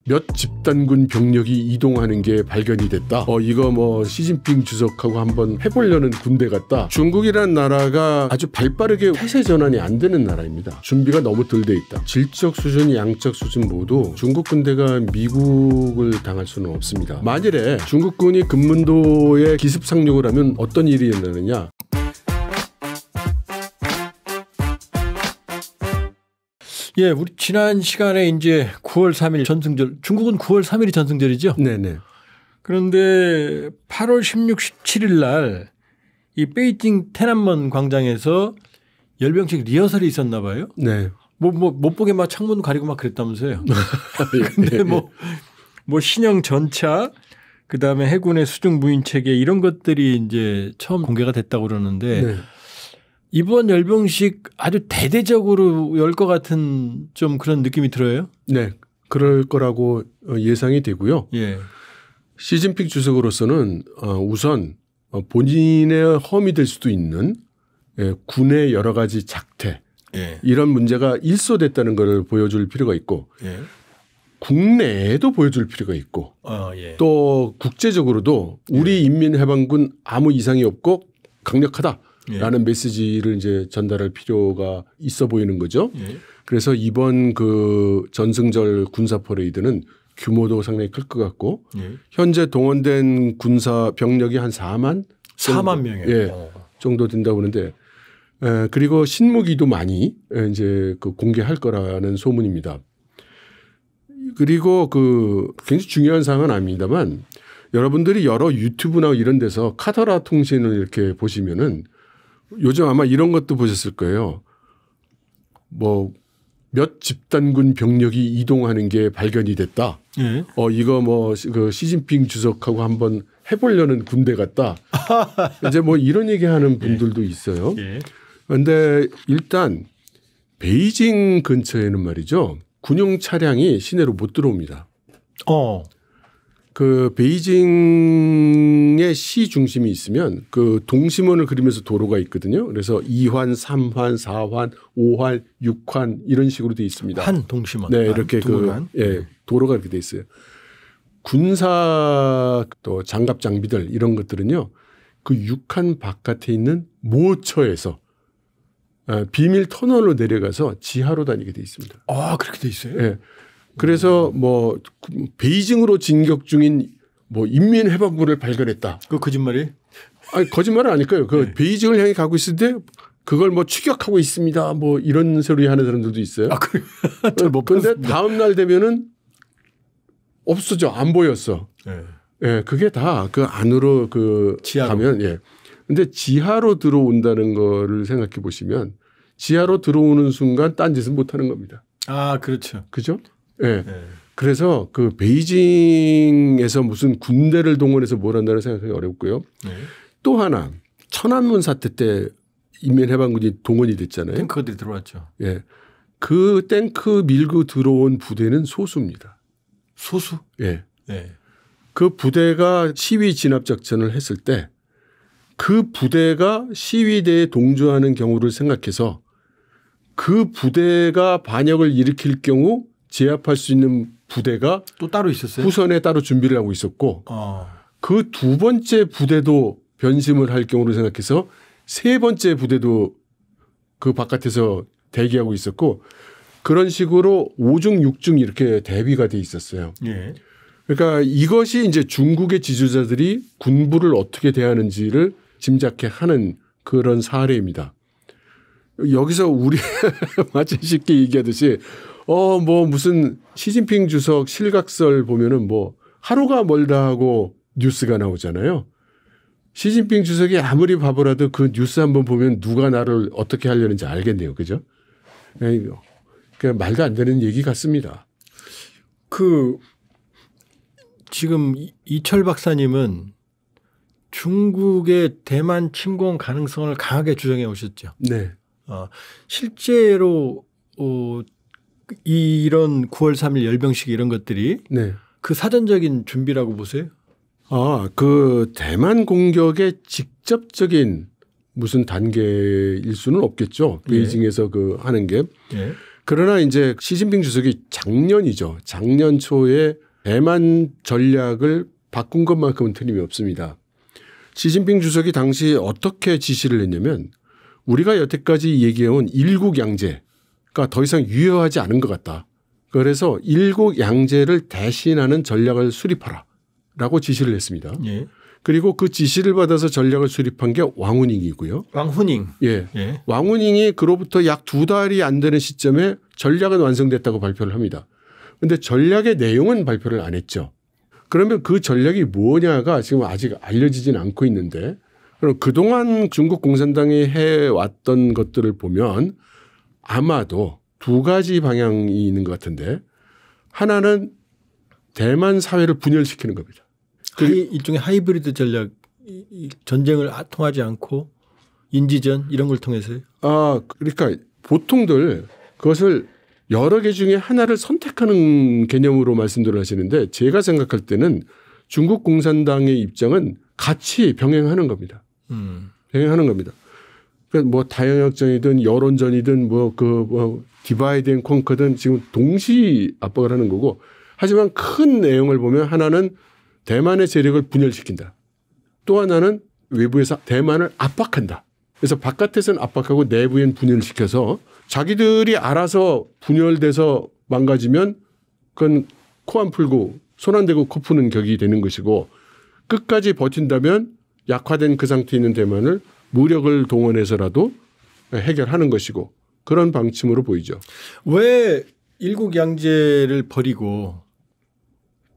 몇 집단군 병력이 이동하는 게 발견이 됐다. 이거 뭐 시진핑 주석하고 한번 해보려는 군대 같다. 중국이란 나라가 아주 발빠르게 태세 전환이 안 되는 나라입니다. 준비가 너무 덜 돼 있다. 질적 수준, 양적 수준 모두 중국 군대가 미국을 당할 수는 없습니다. 만일에 중국군이 금문도에 기습 상륙을 하면 어떤 일이 일어나느냐. 예, 우리 지난 시간에 이제 9월 3일 전승절, 중국은 9월 3일이 전승절이죠? 네네. 그런데 8월 16, 17일 날 이 베이징天安문 광장에서 열병식 리허설이 있었나 봐요. 네. 못 보게 막 창문 가리고 막 그랬다면서요. 근데 뭐 신형 전차, 그 다음에 해군의 수중 무인 체계 이런 것들이 이제 처음 공개가 됐다고 그러는데 네. 이번 열병식 아주 대대적으로 열 것 같은 좀 그런 느낌이 들어요. 네. 그럴 거라고 예상이 되고요. 예. 시진핑 주석으로서는 우선 본인의 험이 될 수도 있는 군의 여러 가지 작태 예. 이런 문제가 일소됐다는 것을 보여줄 필요가 있고 예. 국내에도 보여줄 필요가 있고 예. 또 국제적으로도 우리 인민해방군 아무 이상이 없고 강력하다라는 메시지를 이제 전달할 필요가 있어 보이는 거죠. 예. 그래서 이번 그 전승절 군사 퍼레이드는 규모도 상당히 클 것 같고 현재 동원된 군사 병력이 한 4만 명이에요. 예, 정도 된다고 하는데 그리고 신무기도 많이 이제 그 공개할 거라는 소문입니다. 그리고 그 굉장히 중요한 사항은 아닙니다만 여러분들이 여러 유튜브나 이런 데서 카더라 통신을 이렇게 보시면은 요즘 아마 이런 것도 보셨을 거예요. 뭐 몇 집단군 병력이 이동하는 게 발견이 됐다. 예. 이거 뭐 그 시진핑 주석하고 한번 해보려는 군대 같다. 이제 뭐 이런 얘기하는 분들도 있어요. 그런데 일단 베이징 근처에는 말이죠. 군용 차량이 시내로 못 들어옵니다. 그 베이징의 시 중심이 있으면 그 동심원을 그리면서 도로가 있거든요. 그래서 2환, 3환, 4환, 5환, 6환 이런 식으로 돼 있습니다. 한 동심원. 네, 이렇게 도로가 이렇게 돼 있어요. 군사 또 장갑 장비들 이런 것들은요. 그 6칸 바깥에 있는 모처에서 비밀 터널로 내려가서 지하로 다니게 돼 있습니다. 그렇게 돼 있어요? 네. 그래서 뭐 베이징으로 진격 중인 뭐 인민해방군을 발견했다. 그 거짓말이? 아니 거짓말은 아닐까요? 그 베이징을 향해 가고 있을 때 그걸 뭐 추격하고 있습니다. 뭐 이런 소리 하는 사람들도 있어요. 그런데 다음 날 되면은 없어져 안 보였어. 예, 그게 다 그 안으로 그 지하로. 가면 예. 근데 지하로 들어온다는 거를 생각해 보시면 지하로 들어오는 순간 딴 짓은 못 하는 겁니다. 그렇죠. 그죠? 예. 그래서 그 베이징에서 무슨 군대를 동원해서 뭘 한다는 생각이 어렵고요. 또 하나 천안문 사태 때 인민해방군이 동원이 됐잖아요. 탱크들이 들어왔죠. 예. 그 탱크 밀고 들어온 부대는 소수입니다. 소수? 예. 그 부대가 시위 진압 작전을 했을 때 그 부대가 시위대에 동조하는 경우를 생각해서 그 부대가 반역을 일으킬 경우 제압할 수 있는 부대가 또 따로 있었어요? 후선에 따로 준비를 하고 있었고 그 두 번째 부대도 변심을 할 경우를 생각해서 세 번째 부대도 그 바깥에서 대기하고 있었고 그런 식으로 5중 6중 이렇게 대비가 돼 있었어요. 그러니까 이것이 이제 중국의 지도자들이 군부를 어떻게 대하는지를 짐작해 하는 그런 사례입니다. 여기서 우리 마치 쉽게 얘기하듯이 뭐 무슨 시진핑 주석 실각설 보면은 뭐 하루가 멀다 하고 뉴스가 나오잖아요. 시진핑 주석이 아무리 바보라도 그 뉴스 한번 보면 누가 나를 어떻게 하려는지 알겠네요. 그죠? 그러니까 말도 안 되는 얘기 같습니다. 지금 이철 박사님은 중국의 대만 침공 가능성을 강하게 주장해 오셨죠. 네. 실제로 이런 9월 3일 열병식 이런 것들이 그 사전적인 준비라고 보세요? 그 대만 공격의 직접적인 무슨 단계일 수는 없겠죠. 베이징에서 그 하는 게. 그러나 이제 시진핑 주석이 작년이죠. 작년 초에 대만 전략을 바꾼 것만큼은 틀림이 없습니다. 시진핑 주석이 당시 어떻게 지시를 했냐면 우리가 여태까지 얘기해온 일국양제가 더 이상 유효하지 않은 것 같다. 그래서 일국양제를 대신하는 전략을 수립하라라고 지시를 했습니다. 예. 그리고 그 지시를 받아서 전략을 수립한 게 왕후닝이고요. 왕후닝. 예. 예. 왕후닝이 그로부터 약 2달이 안 되는 시점에 전략은 완성됐다고 발표를 합니다. 그런데 전략의 내용은 발표를 안 했죠. 그러면 그 전략이 뭐냐가 지금 아직 알려지진 않고 있는데 그럼 그동안 중국 공산당이 해왔던 것들을 보면 아마도 두 가지 방향이 있는 것 같은데 하나는 대만 사회를 분열시키는 겁니다. 일종의 하이브리드 전략, 전쟁을 통하지 않고 인지전 이런 걸 통해서요? 그러니까 보통들 그것을 여러 개 중에 하나를 선택하는 개념으로 말씀들을 하시는데 제가 생각할 때는 중국 공산당의 입장은 같이 병행하는 겁니다. 병행하는 겁니다. 그러니까 뭐 다영역전이든 여론전이든 디바이드 앤 컨커든 지금 동시 압박을 하는 거고 하지만 큰 내용을 보면 하나는 대만의 세력을 분열시킨다. 또 하나는 외부에서 대만을 압박한다. 그래서 바깥에서는 압박하고 내부엔 분열시켜서 자기들이 알아서 분열돼서 망가지면 그건 코 안 풀고 손 안 대고 코 푸는 격이 되는 것이고 끝까지 버틴다면 약화된 그 상태에 있는 대만을 무력을 동원해서라도 해결하는 것이고 그런 방침으로 보이죠. 왜 일국양제를 버리고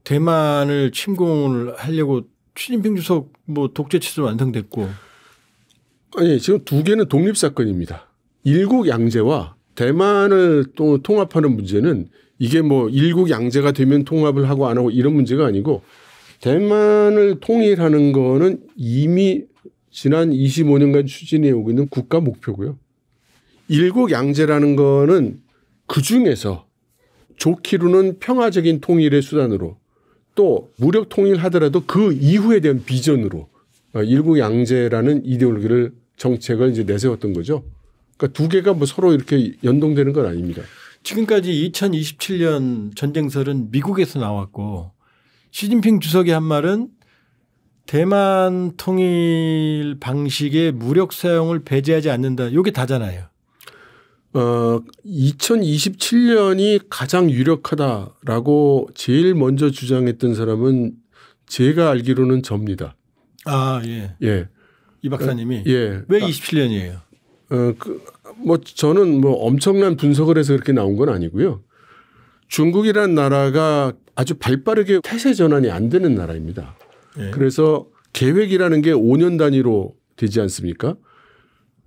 대만을 침공을 하려고 시진핑 주석 뭐 독재체제 완성됐고. 아니 지금 두 개는 독립사건입니다. 일국양제와 대만을 또 통합하는 문제는 이게 뭐 일국양제가 되면 통합을 하고 안 하고 이런 문제가 아니고 대만을 통일하는 거는 이미 지난 25년간 추진해 오고 있는 국가 목표고요. 일국양제라는 거는 그중에서 좋기로는 평화적인 통일의 수단으로 또 무력 통일하더라도 그 이후에 대한 비전으로 일국양제라는 이데올로기를 정책을 이제 내세웠던 거죠. 그러니까 두 개가 뭐 서로 이렇게 연동되는 건 아닙니다. 지금까지 2027년 전쟁설은 미국에서 나왔고 시진핑 주석이 한 말은 대만 통일 방식의 무력 사용을 배제하지 않는다. 이게 다잖아요. 2027년이 가장 유력하다라고 제일 먼저 주장했던 사람은 제가 알기로는 접니다. 예. 예. 이 박사님이. 예. 왜 27년이에요? 저는 뭐 엄청난 분석을 해서 그렇게 나온 건 아니고요. 중국이라는 나라가 아주 발빠르게 태세 전환이 안 되는 나라입니다. 예. 그래서 계획이라는 게 5년 단위로 되지 않습니까?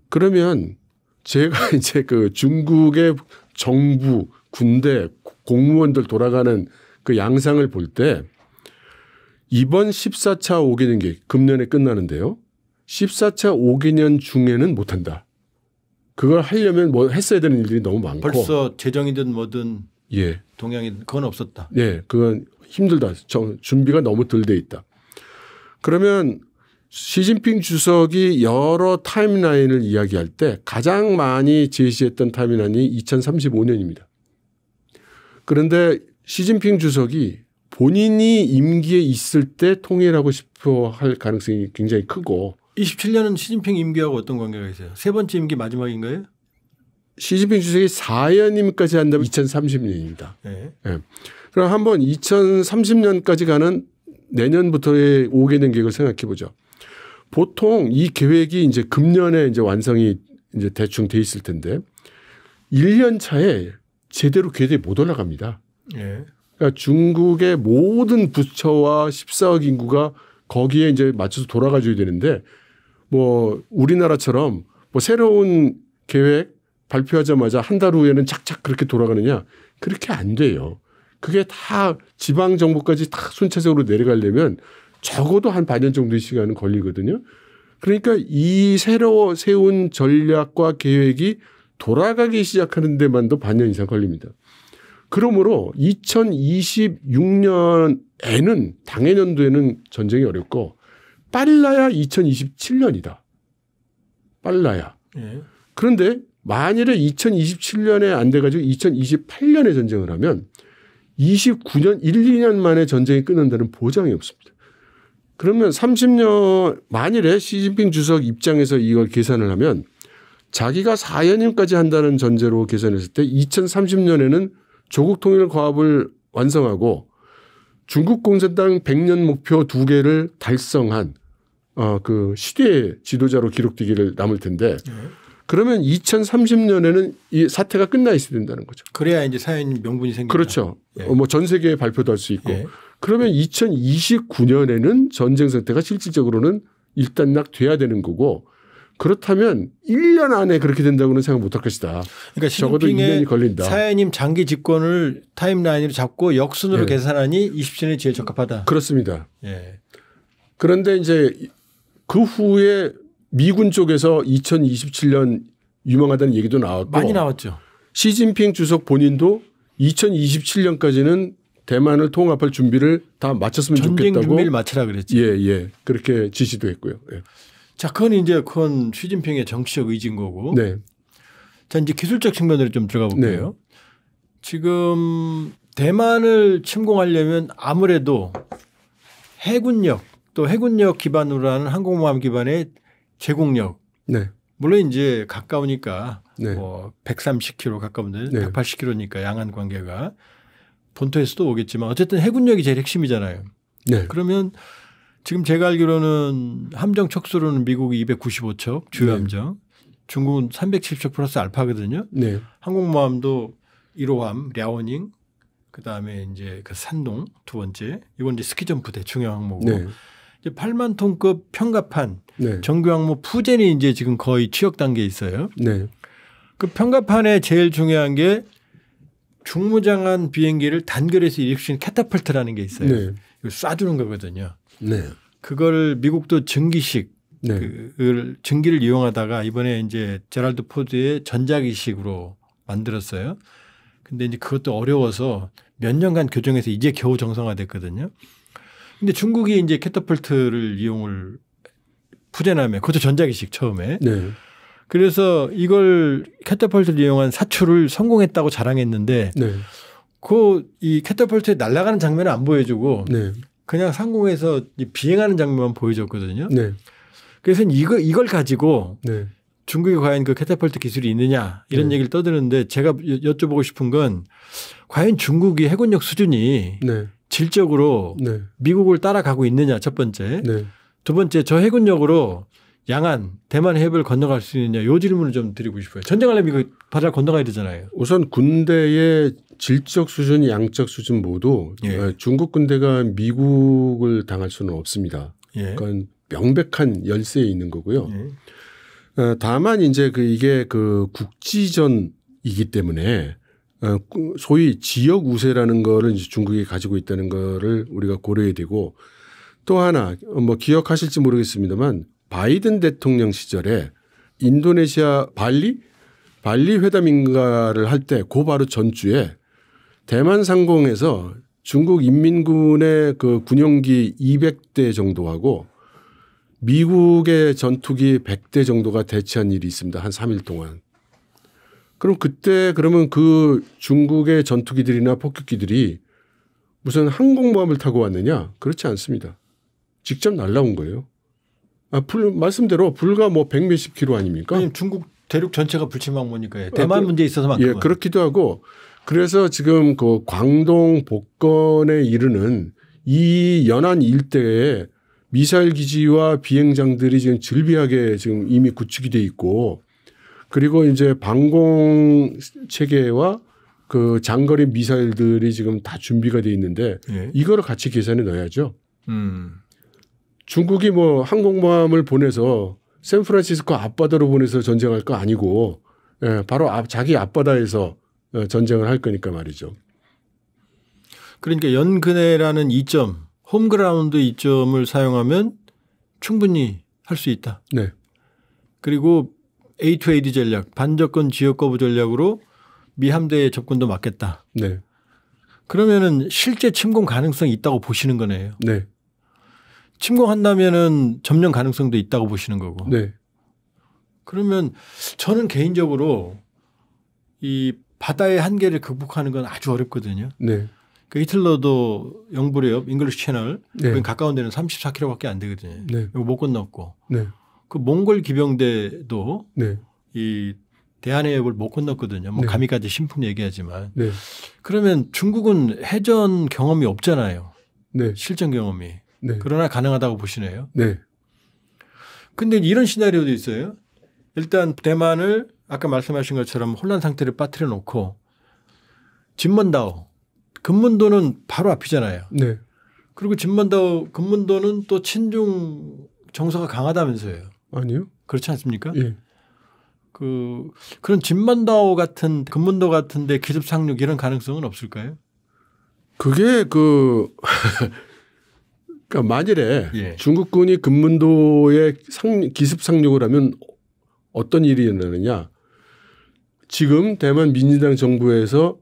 그러면 제가 이제 그 중국의 정부, 군대, 공무원들 돌아가는 그 양상을 볼 때 이번 14차 5개년 계획 금년에 끝나는데요. 14차 5개년 중에는 못한다. 그걸 하려면 뭐 했어야 되는 일들이 너무 많고. 벌써 재정이든 뭐든 예. 동향이든 그건 없었다. 예. 그건 힘들다. 준비가 너무 덜 돼 있다. 그러면 시진핑 주석이 여러 타임라인을 이야기할 때 가장 많이 제시했던 타임라인이 2035년입니다. 그런데 시진핑 주석이 본인이 임기에 있을 때 통일하고 싶어 할 가능성이 굉장히 크고 27년은 시진핑 임기하고 어떤 관계가 있어요? 세 번째 임기 마지막인가요? 시진핑 주석이 4연임까지 한다면 2030년입니다. 네. 네. 그럼 한번 2030년까지 가는 내년부터의 5개년 계획을 생각해 보죠. 보통 이 계획이 이제 금년에 이제 완성이 이제 대충 돼 있을 텐데 1년 차에 제대로 궤도에 못 올라갑니다. 네. 그러니까 중국의 모든 부처와 14억 인구가 거기에 이제 맞춰서 돌아가줘야 되는데 뭐 우리나라처럼 뭐 새로운 계획 발표하자마자 한 달 후에는 착착 그렇게 돌아가느냐 그렇게 안 돼요. 그게 다 지방 정부까지 다 순차적으로 내려가려면 적어도 한 반년 정도의 시간은 걸리거든요. 그러니까 이 새로 세운 전략과 계획이 돌아가기 시작하는 데만도 반년 이상 걸립니다. 그러므로 2026년에는 당해년도에는 전쟁이 어렵고 빨라야 2027년이다. 빨라야. 예. 그런데 만일에 2027년에 안 돼가지고 2028년에 전쟁을 하면 29년, 1, 2년 만에 전쟁이 끝난다는 보장이 없습니다. 그러면 30년 만일에 시진핑 주석 입장에서 이걸 계산을 하면 자기가 4연임까지 한다는 전제로 계산했을 때 2030년에는 조국 통일 과업을 완성하고 중국 공산당 100년 목표 2개를 달성한 그 시대의 지도자로 기록되기를 남을 텐데 그러면 2030년에는 이 사태가 끝나 있어야 된다는 거죠. 그래야 이제 사연 명분이 생긴다. 그렇죠. 예. 뭐 전 세계에 발표도 할 수 있고 예. 그러면 2029년에는 전쟁 상태가 실질적으로는 일단락돼야 되는 거고 그렇다면 1년 안에 그렇게 된다고는 생각 못할 것이다. 그러니까 적어도 2년이 걸린다. 사연님 장기 집권을 타임라인으로 잡고 역순으로 계산하니 27년이 제일 적합하다. 그렇습니다. 예. 그런데 이제 그 후에 미군 쪽에서 2027년 유망하다는 얘기도 나왔고 많이 나왔죠. 시진핑 주석 본인도 2027년까지는 대만을 통합할 준비를 다 마쳤으면 전쟁 좋겠다고. 준비를 마치라 그랬지. 예. 그렇게 지시도 했고요. 예. 자, 그건 시진핑의 정치적 의지인 거고. 네. 자, 이제 기술적 측면으로 좀 들어가 볼게요. 지금 대만을 침공하려면 아무래도 해군력 또 해군력 기반으로 하는 항공모함 기반의 제공력. 네. 물론 이제 가까우니까 네. 뭐 130km 가까운데 네. 180km니까 양안 관계가 본토에서도 오겠지만 어쨌든 해군력이 제일 핵심이잖아요. 네. 그러면 지금 제가 알기로는 함정 척수로는 미국이 295척 주요 함정, 중국은 370척 플러스 알파거든요. 네. 항공모함도 1호함, 랴오닝, 그다음에 이제 그 산동 두 번째, 이건 이제 스키점 부대 중형 항모고. 네. 이제 8만 톤급 평갑판 네. 정규 항모 푸젠이 이제 지금 거의 취역 단계에 있어요. 네. 그 평갑판에 제일 중요한 게 중무장한 비행기를 단결해서 이륙시키는 캐타펄트라는 게 있어요. 네. 이거 쏴주는 거거든요. 네. 그걸 미국도 증기식 네. 그 증기를 이용하다가 이번에 이제 제랄드 포드의 전자기식으로 만들었어요. 근데 이제 그것도 어려워서 몇 년간 교정해서 이제 겨우 정상화됐거든요. 근데 중국이 이제 캐터펄트를 이용을 푸젠함에 그것도 전자기식 처음에. 네. 그래서 이걸 캐터펄트를 이용한 사출을 성공했다고 자랑했는데 네. 이 캐터펄트에 날아가는 장면은 안 보여주고 네. 그냥 상공에서 비행하는 장면만 보여줬거든요. 네. 그래서 이걸 가지고 네. 중국이 과연 그 캐터펄트 기술이 있느냐 이런 얘기를 떠드는데 제가 여쭤보고 싶은 건 과연 중국이 해군력 수준이 네. 질적으로 네. 미국을 따라가고 있느냐 첫 번째. 네. 두 번째 저 해군력으로 양안 대만 해협을 건너갈 수 있느냐 이 질문을 좀 드리고 싶어요. 전쟁하려면 이거 바다를 건너가야 되잖아요. 우선 군대의 질적 수준, 양적 수준 모두 중국 군대가 미국을 당할 수는 없습니다. 그건 명백한 열세에 있는 거고요. 다만 이제 이게 국지전이기 때문에 소위 지역 우세라는 거를 이제 중국이 가지고 있다는 거를 우리가 고려해야 되고 또 하나 뭐 기억하실지 모르겠습니다만 바이든 대통령 시절에 인도네시아 발리 회담인가를 할 때 그 바로 전주에 대만 상공에서 중국 인민군의 그 군용기 200대 정도하고 미국의 전투기 100대 정도가 대치한 일이 있습니다. 한 3일 동안. 그럼 그러면 그 중국의 전투기들이나 폭격기들이 무슨 항공모함을 타고 왔느냐? 그렇지 않습니다. 직접 날라온 거예요. 말씀대로 불과 뭐 100몇십 킬로 아닙니까? 아니, 중국 대륙 전체가 불침항모니까요. 대만 문제에 있어서만큼은. 그렇기도 하고 그래서 지금 그 광동 복건에 이르는 이 연안 일대에 미사일 기지와 비행장들이 지금 즐비하게 지금 이미 구축이 돼 있고 그리고 이제 방공 체계와 그 장거리 미사일들이 지금 다 준비가 돼 있는데 이거를 같이 계산에 넣어야죠. 중국이 뭐 항공모함을 보내서 샌프란시스코 앞바다로 보내서 전쟁할 거 아니고 바로 자기 앞바다에서 전쟁을 할 거니까 말이죠. 그러니까 연근해라는 이점, 홈그라운드 이점을 사용하면 충분히 할 수 있다. 네. 그리고 A2AD 전략, 반접근 지역 거부 전략으로 미 함대의 접근도 막겠다. 네. 그러면은 실제 침공 가능성이 있다고 보시는 거네요. 그러면 저는 개인적으로 이 바다의 한계를 극복하는 건 아주 어렵거든요. 네. 그 히틀러도 영불해협 잉글리시 채널 네. 가까운 데는 34km밖에 안 되거든요. 네. 이거 못 건넜고 네. 그 몽골 기병대도 네. 이 대한해협을 못 건넜거든요. 뭐 네. 가미까지 신품 얘기하지만 네. 그러면 중국은 해전 경험이 없잖아요. 네. 실전 경험이. 네. 그러나 가능하다고 보시네요. 네. 근데 이런 시나리오도 있어요. 일단 대만을 아까 말씀하신 것처럼 혼란 상태를 빠뜨려 놓고 진먼다오, 금문도는 바로 앞이잖아요. 네. 그리고 진먼다오, 금문도는 또 친중 정서가 강하다면서요. 아니요. 그렇지 않습니까? 예. 그런 진먼다오 같은 금문도 같은데 기습 상륙 이런 가능성은 없을까요? 그게 그러니까 만일에 예. 중국군이 금문도에 기습 상륙을 하면 어떤 일이 일어나느냐. 지금 대만 민주당 정부에서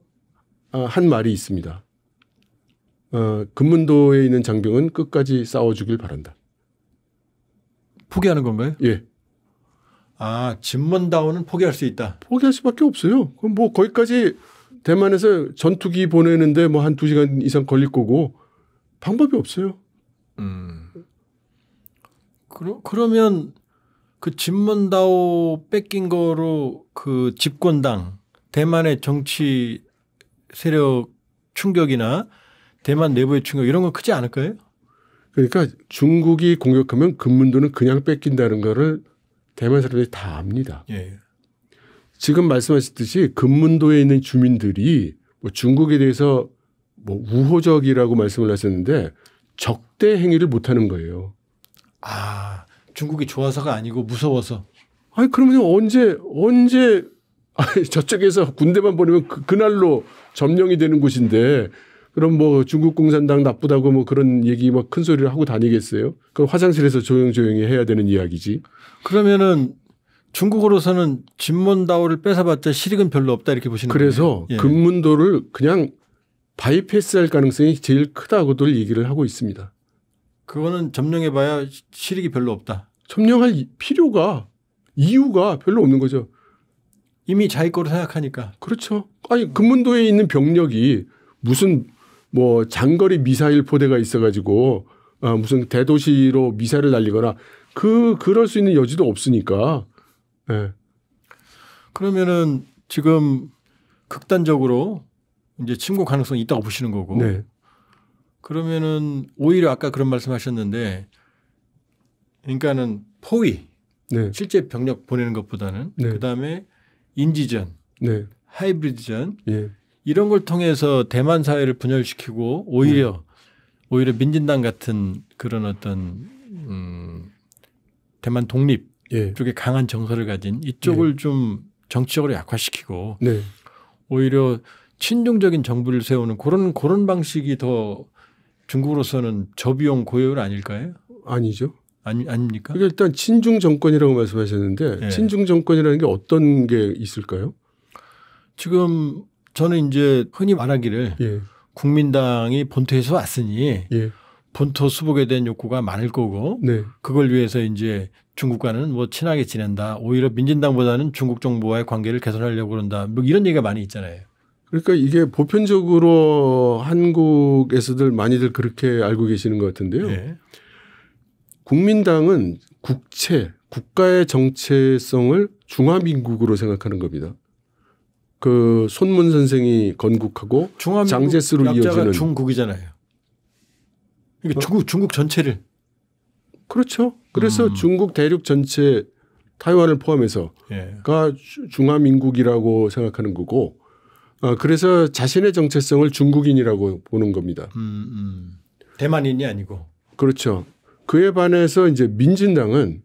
한 말이 있습니다. 금문도에 있는 장병은 끝까지 싸워주길 바란다. 포기하는 건가요? 예. 아, 진먼다오는 포기할 수 있다. 포기할 수밖에 없어요. 그럼 뭐 거기까지 대만에서 전투기 보내는데 뭐 한 2시간 이상 걸릴 거고 방법이 없어요. 그러면 그 진먼다오 뺏긴 거로 그 집권당 대만의 정치 세력 충격이나 대만 내부의 충격 이런 건 크지 않을까요? 그러니까 중국이 공격하면 금문도는 그냥 뺏긴다는 거를 대만 사람들이 다 압니다. 예. 지금 말씀하셨듯이 금문도에 있는 주민들이 뭐 중국에 대해서 뭐 우호적이라고 말씀을 하셨는데 적대 행위를 못하는 거예요. 아, 중국이 좋아서가 아니고 무서워서. 아니 그러면 언제 저쪽에서 군대만 보내면 그날로 점령이 되는 곳인데 그럼 뭐 중국 공산당 나쁘다고 뭐 그런 얘기 막 큰 소리를 하고 다니겠어요? 그럼 화장실에서 조용조용히 해야 되는 이야기지. 그러면은 중국으로서는 진먼다오를 뺏어봤자 실익은 별로 없다 이렇게 보시는 거예요. 그래서 예. 금문도를 그냥 바이패스할 가능성이 제일 크다고들 얘기를 하고 있습니다. 그거는 점령해봐야 실익이 별로 없다. 점령할 이유가 별로 없는 거죠. 이미 자기 거로 생각하니까. 그렇죠. 아니 금문도에 있는 병력이 무슨 뭐 장거리 미사일 포대가 있어가지고 무슨 대도시로 미사일을 날리거나 그럴 수 있는 여지도 없으니까. 네. 그러면은 지금 극단적으로 이제 침공 가능성이 있다고 보시는 거고. 네. 그러면은 오히려 아까 그런 말씀하셨는데, 그러니까는 포위, 네. 실제 병력 보내는 것보다는 네. 그 다음에 인지전, 네. 하이브리드전 예. 이런 걸 통해서 대만 사회를 분열시키고 오히려 민진당 같은 그런 어떤 대만 독립 예. 쪽에 강한 정서를 가진 이쪽을 좀 정치적으로 약화시키고 네. 오히려 친중적인 정부를 세우는 그런 방식이 더 중국으로서는 저비용 고효율 아닐까요? 아니죠. 아닙니까? 그러니까 일단 친중 정권이라고 말씀하셨는데 네. 친중 정권이라는 게 어떤 게 있을까요? 지금 저는 이제 흔히 말하기를 예. 국민당이 본토에서 왔으니 예. 본토 수복에 대한 욕구가 많을 거고 네. 그걸 위해서 이제 중국과는 뭐 친하게 지낸다. 오히려 민진당보다는 중국 정부와의 관계를 개선하려고 그런다. 뭐 이런 얘기가 많이 있잖아요. 그러니까 이게 보편적으로 한국에서들 많이들 그렇게 알고 계시는 것 같은데요. 네. 국민당은 국가의 정체성을 중화민국으로 생각하는 겁니다. 그 손문 선생이 건국하고 장제스로 이어지는 중국이잖아요. 그러니까 중국 전체를. 그렇죠. 그래서 중국 대륙 전체 타이완을 포함해서가 중화민국이라고 생각하는 거고 그래서 자신의 정체성을 중국인이라고 보는 겁니다. 대만인이 아니고. 그렇죠. 그에 반해서 이제 민진당은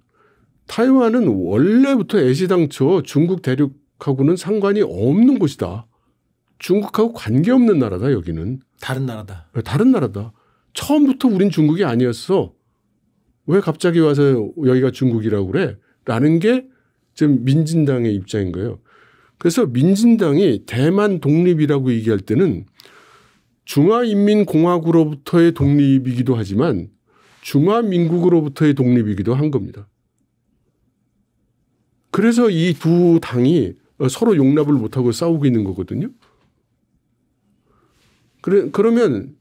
타이완은 원래부터 애시당초 중국 대륙하고는 상관이 없는 곳이다. 중국하고 관계없는 나라다 여기는. 다른 나라다. 다른 나라다. 처음부터 우린 중국이 아니었어. 왜 갑자기 와서 여기가 중국이라고 그래? 라는 게 지금 민진당의 입장인 거예요. 그래서 민진당이 대만 독립이라고 얘기할 때는 중화인민공화국으로부터의 독립이기도 하지만 중화민국으로부터의 독립이기도 한 겁니다. 그래서 이 두 당이 서로 용납을 못하고 싸우고 있는 거거든요. 그러면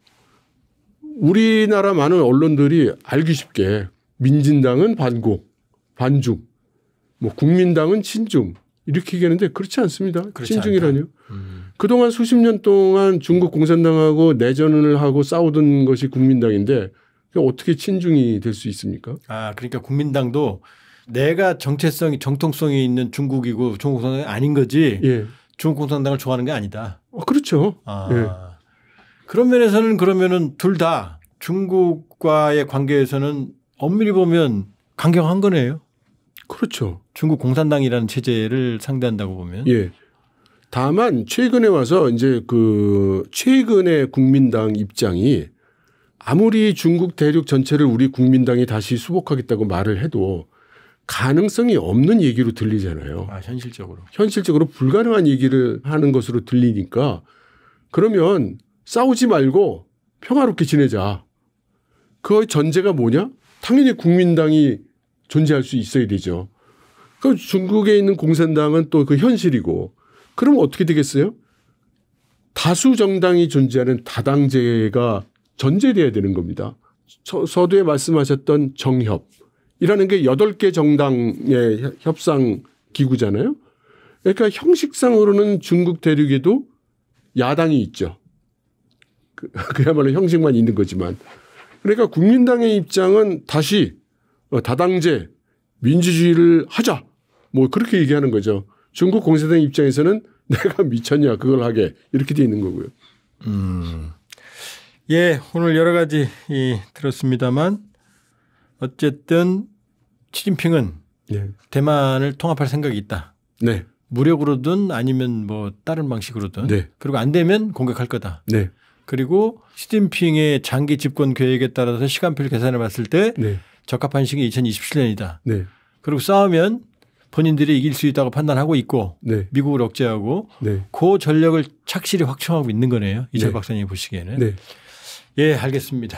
우리나라 많은 언론들이 알기 쉽게 민진당은 반국, 반중, 뭐 국민당은 친중 이렇게 얘기하는데 그렇지 않습니다. 친중이라뇨. 그동안 수십 년 동안 중국 공산당하고 내전을 하고 싸우던 것이 국민당인데 어떻게 친중이 될 수 있습니까? 아, 그러니까 국민당도 내가 정체성이 정통성이 있는 중국이고 중국 공산당이 아닌 거지. 예. 중국 공산당을 좋아하는 게 아니다. 그렇죠. 아, 예. 그런 면에서는 그러면은 둘 다 중국과의 관계에서는 엄밀히 보면 강경한 거네요. 그렇죠. 중국 공산당이라는 체제를 상대한다고 보면. 예. 다만 최근에 와서 이제 최근의 국민당 입장이 아무리 중국 대륙 전체를 우리 국민당이 다시 수복하겠다고 말을 해도 가능성이 없는 얘기로 들리잖아요. 아, 현실적으로. 현실적으로 불가능한 얘기를 하는 것으로 들리니까 그러면 싸우지 말고 평화롭게 지내자. 그 전제가 뭐냐? 당연히 국민당이 존재할 수 있어야 되죠. 그 중국에 있는 공산당은 또 그 현실이고 그럼 어떻게 되겠어요? 다수 정당이 존재하는 다당제가 전제돼야 되는 겁니다. 서두에 말씀하셨던 정협이라는 게 8개 정당의 협상 기구잖아요. 그러니까 형식상으로는 중국 대륙에도 야당이 있죠. 그야말로 형식만 있는 거지만. 그러니까 국민당의 입장은 다시 다당제 민주주의를 하자. 뭐 그렇게 얘기하는 거죠. 중국 공산당 입장에서는 내가 미쳤냐 그걸 하게 이렇게 돼 있는 거고요. 예, 오늘 여러 가지 들었습니다만 어쨌든 시진핑은 네. 대만을 통합할 생각이 있다. 네. 무력으로든 아니면 뭐 다른 방식으로든. 네. 그리고 안 되면 공격할 거다. 네. 그리고 시진핑의 장기 집권 계획에 따라서 시간표를 계산해 봤을 때 네. 적합한 시기 2027년이다. 네. 그리고 싸우면 본인들이 이길 수 있다고 판단하고 있고 네. 미국을 억제하고 네. 그 전력을 착실히 확충하고 있는 거네요. 이철 네. 박사님이 보시기에는. 네. 예, 알겠습니다.